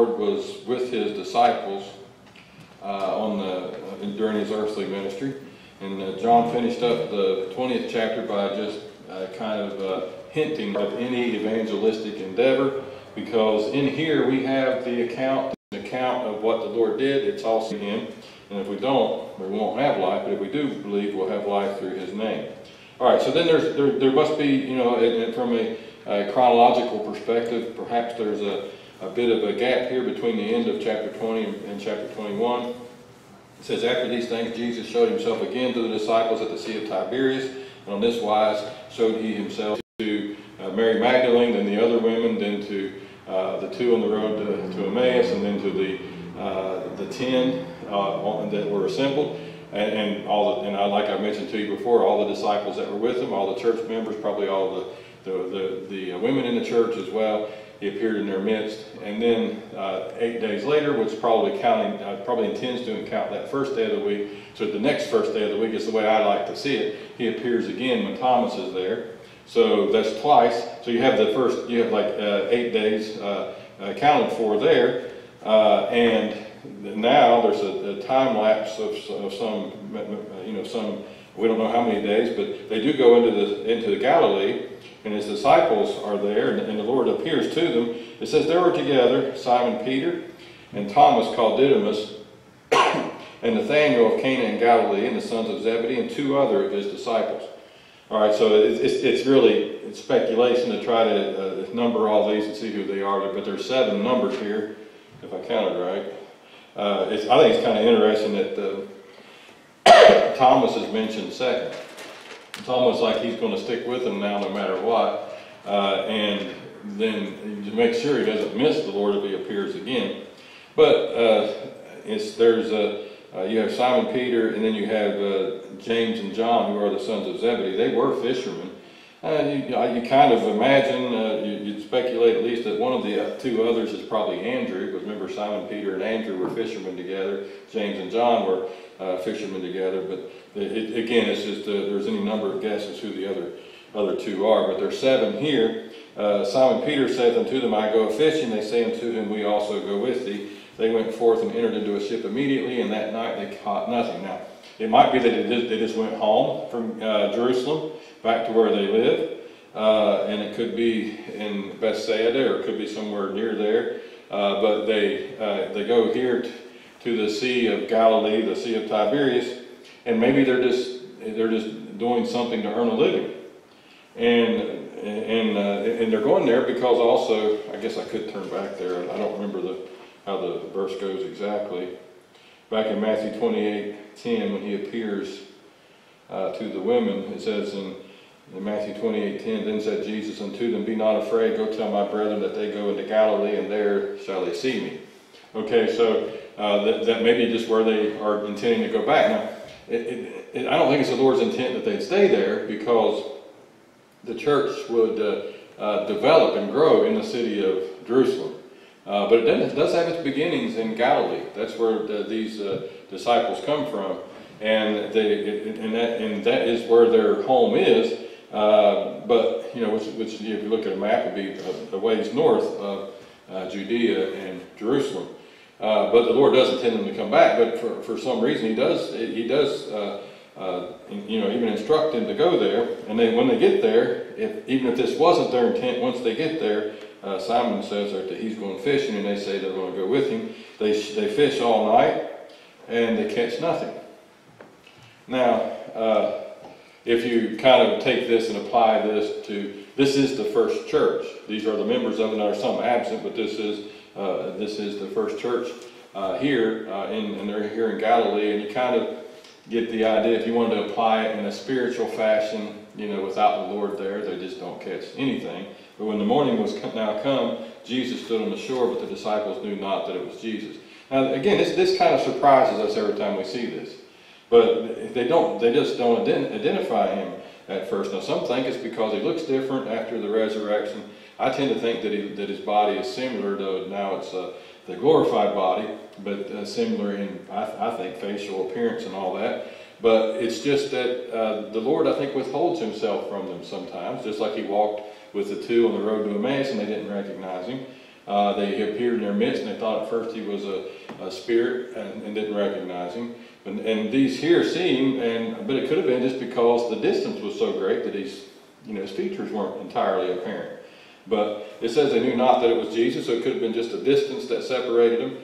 Lord was with his disciples during his earthly ministry. And John finished up the 20th chapter by just hinting of any evangelistic endeavor, because in here we have the account of what the Lord did. It's also him, and if we don't, we won't have life, but if we do believe, we'll have life through his name. All right, so then there must be, from a chronological perspective, perhaps there's a bit of a gap here between the end of chapter 20 and chapter 21. It says, after these things, Jesus showed himself again to the disciples at the Sea of Tiberias, and on this wise showed he himself to Mary Magdalene, then the other women, then to the two on the road to Emmaus, and then to the 10 that were assembled, and like I mentioned to you before, all the disciples that were with him, all the church members, probably all the women in the church as well. He appeared in their midst, and then 8 days later, which probably intends to count that first day of the week. So the next first day of the week is the way I like to see it. He appears again when Thomas is there. So that's twice. So you have 8 days accounted for there, and now there's a time lapse of some, we don't know how many days, but they do go into Galilee. And his disciples are there, and the Lord appears to them. It says, there were together Simon Peter, and Thomas called Didymus, and Nathanael of Cana in Galilee, and the sons of Zebedee, and 2 other of his disciples. All right, so it's speculation to try to number all these and see who they are, but there's 7 numbers here, if I counted right. I think it's kind of interesting that Thomas is mentioned second. It's almost like he's going to stick with them now no matter what, and then to make sure he doesn't miss the Lord if he appears again. But you have Simon Peter, and then you have James and John, who are the sons of Zebedee. They were fishermen. You kind of imagine, you'd speculate at least that one of the 2 others is probably Andrew, because remember Simon Peter and Andrew were fishermen together. James and John were fishermen together, but again, it's just there's any number of guesses who the other 2 are, but there's 7 here. Simon Peter saith unto them, I go a-fishing. They say unto him, we also go with thee. They went forth and entered into a ship immediately, and that night they caught nothing. Now, it might be that they just went home from Jerusalem back to where they live, and it could be in Bethsaida, or it could be somewhere near there. But they go here to the Sea of Galilee, the Sea of Tiberias, and maybe they're just doing something to earn a living, and they're going there because also, I guess I could turn back there. I don't remember how the verse goes exactly. Back in Matthew 28:10, when he appears to the women, it says in Matthew 28:10, then said Jesus unto them, be not afraid, go tell my brethren that they go into Galilee, and there shall they see me. Okay, so that may be just where they are intending to go back. Now, I don't think it's the Lord's intent that they'd stay there, because the church would develop and grow in the city of Jerusalem. But it does have its beginnings in Galilee. That's where these disciples come from, and that is where their home is. But which if you look at a map, would be a ways north of Judea and Jerusalem. But the Lord does intend them to come back. But for some reason, He does even instruct them to go there. And when they get there, even if this wasn't their intent, once they get there, Simon says that he's going fishing, and they say they're going to go with him. They fish all night, and they catch nothing. Now, if you kind of take this and apply this is the first church. These are the members of it. There are some absent, but this is the first church here, and they're here in Galilee. And you kind of get the idea, if you wanted to apply it in a spiritual fashion, without the Lord there, they just don't catch anything. But when the morning was now come, Jesus stood on the shore, but the disciples knew not that it was Jesus. Now, again, this kind of surprises us every time we see this. But they just don't identify him at first. Now, some think it's because he looks different after the resurrection. I tend to think that his body is similar, though now it's the glorified body, but similar in, I think, facial appearance and all that. But it's just that the Lord, I think, withholds himself from them sometimes, just like he walked with the 2 on the road to Emmaus and they didn't recognize him. They appeared in their midst, and they thought at first he was a spirit and didn't recognize him. And these here see him, but it could have been just because the distance was so great that his features weren't entirely apparent. But it says they knew not that it was Jesus, so it could have been just a distance that separated them.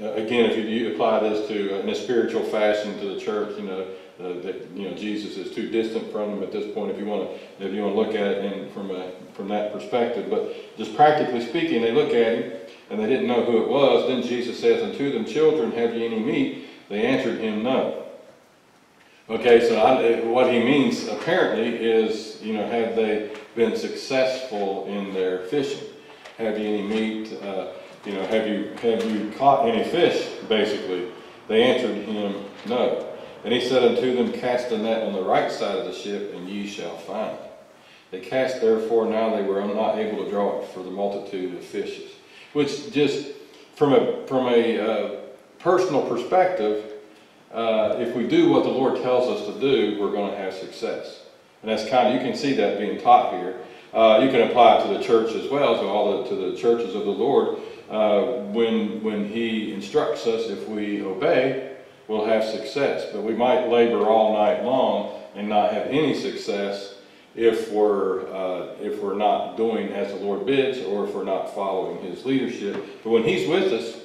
Again, if you apply this to in a spiritual fashion to the church, that Jesus is too distant from them at this point. If you want to look at it from that perspective, but just practically speaking, they look at him and they didn't know who it was. Then Jesus says unto them, "Children, have ye any meat?" They answered him, "No." Okay, so what he means apparently is, have they been successful in their fishing? Have you any meat? Have you caught any fish? Basically, they answered him, "No." And he said unto them, "Cast the net on the right side of the ship, and ye shall find." They cast therefore, now they were not able to draw it for the multitude of fishes. Which just from a personal perspective, if we do what the Lord tells us to do, we're going to have success. And that's you can see that being taught here. You can apply it to the church as well, to the churches of the Lord. When He instructs us, if we obey, we'll have success. But we might labor all night long and not have any success if we're not doing as the Lord bids, or if we're not following His leadership. But when He's with us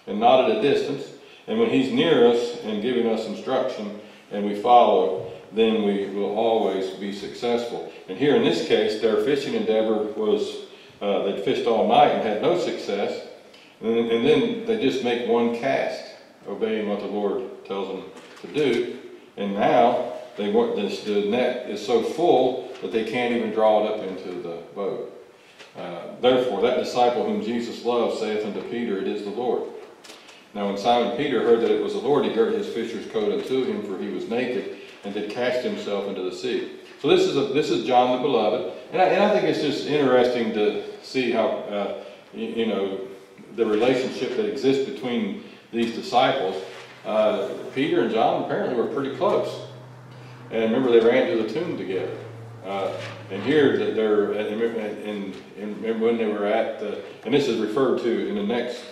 and not at a distance, and when He's near us and giving us instruction and we follow, then we will always be successful. And here in this case, their fishing endeavor was, they'd fished all night and had no success. And then they just make one cast, obeying what the Lord tells them to do. And now the net is so full that they can't even draw it up into the boat. Therefore, that disciple whom Jesus loved saith unto Peter, "It is the Lord." Now when Simon Peter heard that it was the Lord, he girt his fisher's coat unto him, for he was naked, and did cast himself into the sea. So this is John the Beloved, and I think it's just interesting to see how the relationship that exists between these disciples. Peter and John apparently were pretty close, and remember they ran to the tomb together. And here that and remember when they were at and this is referred to in the next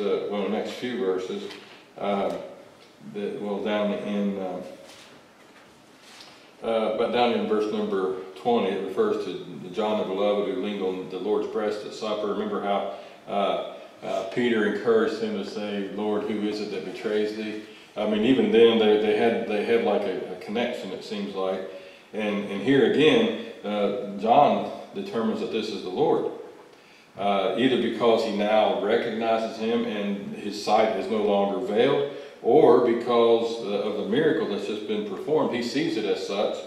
few verses. Down in verse number 20, it refers to John the Beloved who leaned on the Lord's breast at supper. Remember how Peter encouraged him to say, "Lord, who is it that betrays thee?" I mean, even then they had like a connection, it seems like. And here again, John determines that this is the Lord. Either because he now recognizes him and his sight is no longer veiled, or because of the miracle that's just been performed. He sees it as such,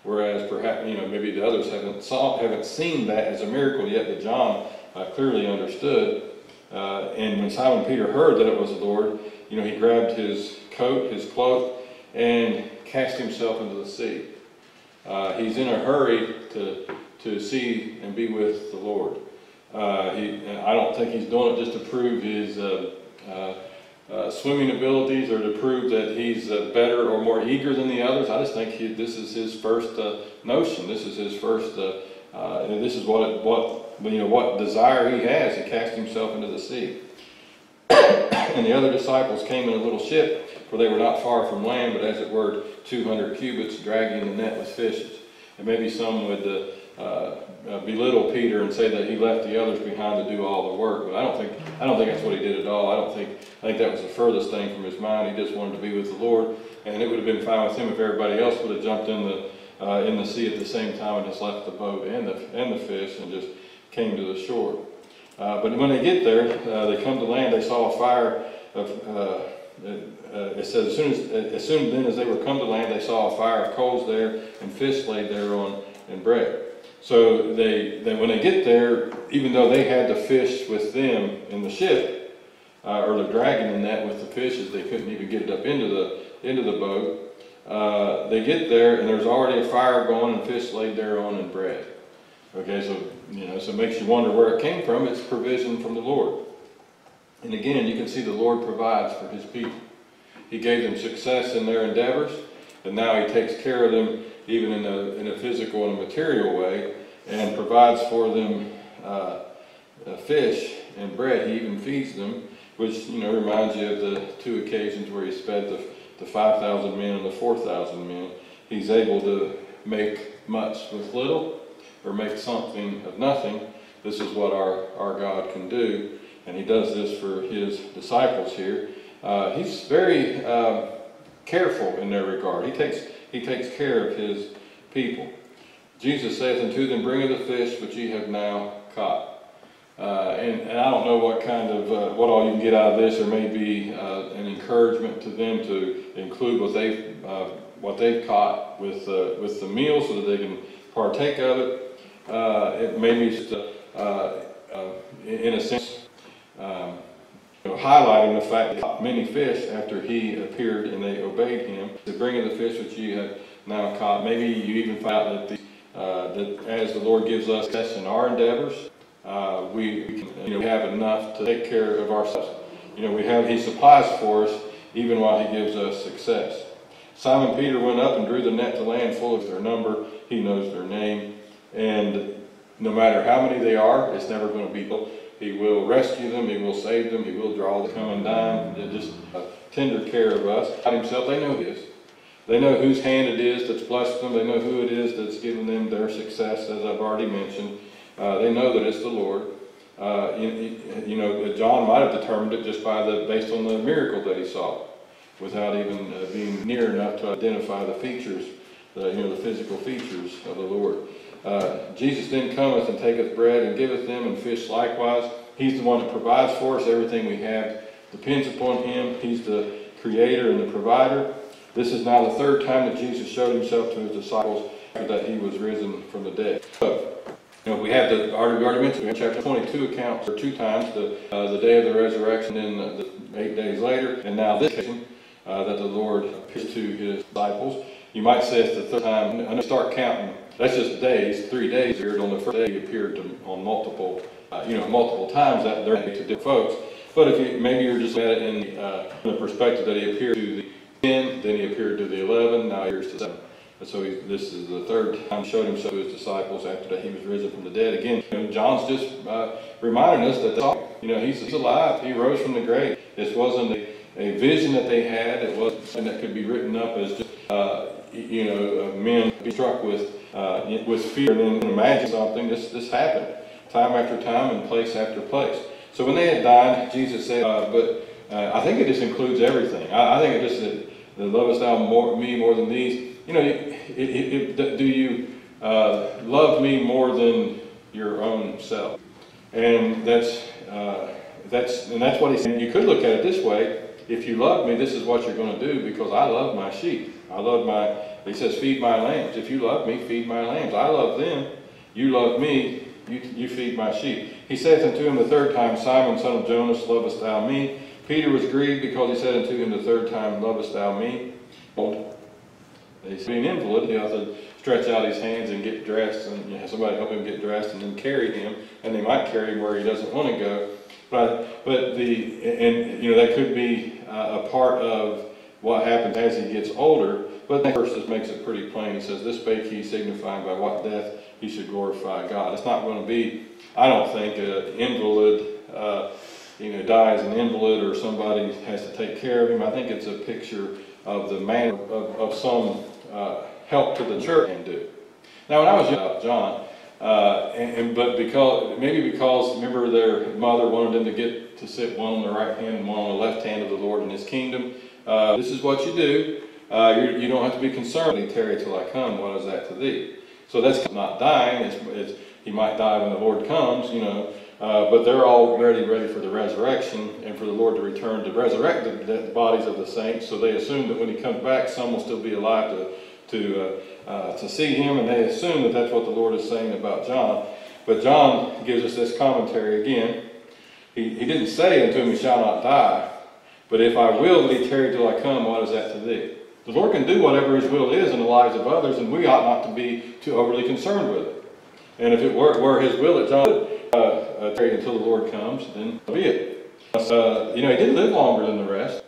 whereas perhaps maybe the others haven't seen that as a miracle yet, but John clearly understood. And when Simon Peter heard that it was the Lord, he grabbed his coat, his cloak, and cast himself into the sea. He's in a hurry to see and be with the Lord. I don't think he's doing it just to prove his swimming abilities or to prove that he's better or more eager than the others. I just think this is his first notion. This is his first. This is what desire he has. He cast himself into the sea. And the other disciples came in a little ship, for they were not far from land, but as it were 200 cubits, dragging the net with fishes. And maybe some would belittle Peter and say that he left the others behind to do all the work, but I don't think that's what he did at all. I think that was the furthest thing from his mind. He just wanted to be with the Lord, and it would have been fine with him if everybody else would have jumped in the sea at the same time and just left the boat and the fish and just came to the shore. But when they get there, they come to land. They saw a fire of. It says as soon then as they were come to land, they saw a fire of coals there, and fish laid thereon, and bread. So when they get there, even though they had the fish with them in the ship, or the dragging the net with the fishes, they couldn't even get it up into the boat. They get there, and there's already a fire going, and fish laid thereon, and bread. Okay, so so it makes you wonder where it came from. It's provision from the Lord. And again, you can see the Lord provides for His people. He gave them success in their endeavors, and now He takes care of them even in a physical and a material way, and provides for them fish and bread. He even feeds them, which, reminds you of the two occasions where he fed the 5,000 men and the 4,000 men. He's able to make much with little, or make something of nothing. This is what our God can do, and he does this for his disciples here. He's very careful in their regard. He takes care of his people. Jesus saith unto them, Bring of the fish which ye have now caught. And I don't know what kind of what all you can get out of this. There may be an encouragement to them to include what they've caught with the meal, so that they can partake of it. It may be just, in a sense, highlighting the fact that he caught many fish after he appeared and they obeyed him. The bring of the fish which you have now caught. Maybe you even find out that that as the Lord gives us success in our endeavors, we can, have enough to take care of ourselves. He supplies for us even while he gives us success. Simon Peter went up and drew the net to land full of their number. He knows their name. And no matter how many they are, it's never going to be full. He will rescue them. He will save them. He will draw them come and dine. Just tender care of us. God himself, they know who he is. They know whose hand it is that's blessed them. They know who it is that's given them their success, as I've already mentioned. They know that it's the Lord. John might have determined it just based on the miracle that he saw, without even being near enough to identify the features, the physical features of the Lord. Jesus then cometh and taketh bread and giveth them, and fish likewise. He's the one that provides for us. Everything we have depends upon him. He's the creator and the provider. This is now the third time that Jesus showed himself to his disciples after that he was risen from the dead. So, we have we already mentioned, we have chapter 22 accounts, or two times, the day of the resurrection and the 8 days later, and now this occasion that the Lord appears to his disciples. You might say it's the third time. I'm going to start counting. That's just days. 3 days here. On the first day, he appeared on multiple times that day to different folks. But if maybe you're just at it in the perspective that he appeared to the 10, then he appeared to the 11, now he appears to 7. And so this is the third time he showed himself to his disciples after that he was risen from the dead. Again, John's just reminding us that he's alive. He rose from the grave. This wasn't a vision that they had. It wasn't something that could be written up as just men be struck with fear and then imagine something. This happened time after time and place after place. So when they had dined, Jesus said, I think it just includes everything. I think it just said, lovest thou me more than these? Do you love me more than your own self? And that's what he said. You could look at it this way. If you love me, this is what you're going to do, because I love my sheep. He says, feed my lambs. If you love me, feed my lambs. I love them. You love me. You feed my sheep. He saith unto him the third time, Simon, son of Jonas, lovest thou me? Peter was grieved because he said unto him the third time, lovest thou me? He's being an invalid. He has to stretch out his hands and get dressed, and somebody help him get dressed, and then carry him. And they might carry him where he doesn't want to go. But that could be a part of what happens as he gets older. But the verse just makes it pretty plain. He says, "This spake he, signifying by what death he should glorify God." It's not going to be, I don't think, an invalid, dies an invalid or somebody has to take care of him. I think it's a picture of the man of some help to the church and do. Now, when I was young, John, because remember their mother wanted them to get to sit one on the right hand and one on the left hand of the Lord in his kingdom. This is what you do. You don't have to be concerned. Tarry till I come. What is that to thee? So that's not dying. He might die when the Lord comes, but they're all ready for the resurrection and for the Lord to return to resurrect the bodies of the saints. So they assume that when he comes back, some will still be alive to see him, and they assume that that's what the Lord is saying about John. But John gives us this commentary again. He didn't say unto him, "He shall not die," but if I will that he tarry till I come, what is that to thee? The Lord can do whatever his will is in the lives of others, and we ought not to be too overly concerned with it. And if it were his will that John would tarry until the Lord comes, then so be it. He did live longer than the rest.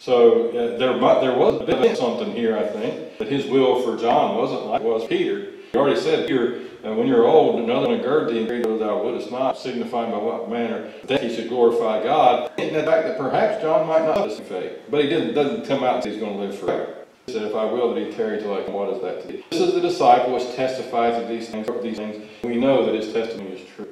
So there was a bit of something here, I think, that his will for John wasn't like it was Peter. He already said here, when you're old, another one gird thee and carry though thou wouldest not, signifying by what manner that he should glorify God. And the fact that perhaps John might not have this faith, but he doesn't come out and say he's going to live forever. He said, if I will, that he tarry till I come. What is that to be? This is the disciple which testifies of these things. We know that his testimony is true.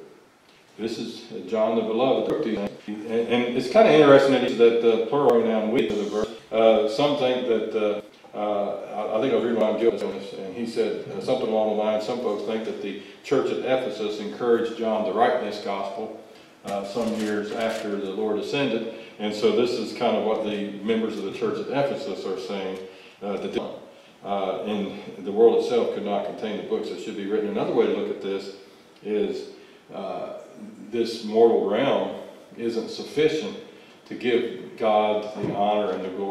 This is John the Beloved wrote these things. And it's kind of interesting that the plural pronoun we is a verse. Some think that, I think I was reading Ron Gillis on this, and he said something along the line. Some folks think that the church at Ephesus encouraged John to write this gospel some years after the Lord ascended. And so this is kind of what the members of the church at Ephesus are saying. And the world itself could not contain the books that should be written. Another way to look at this is this mortal realm isn't sufficient to give God the honor and the glory.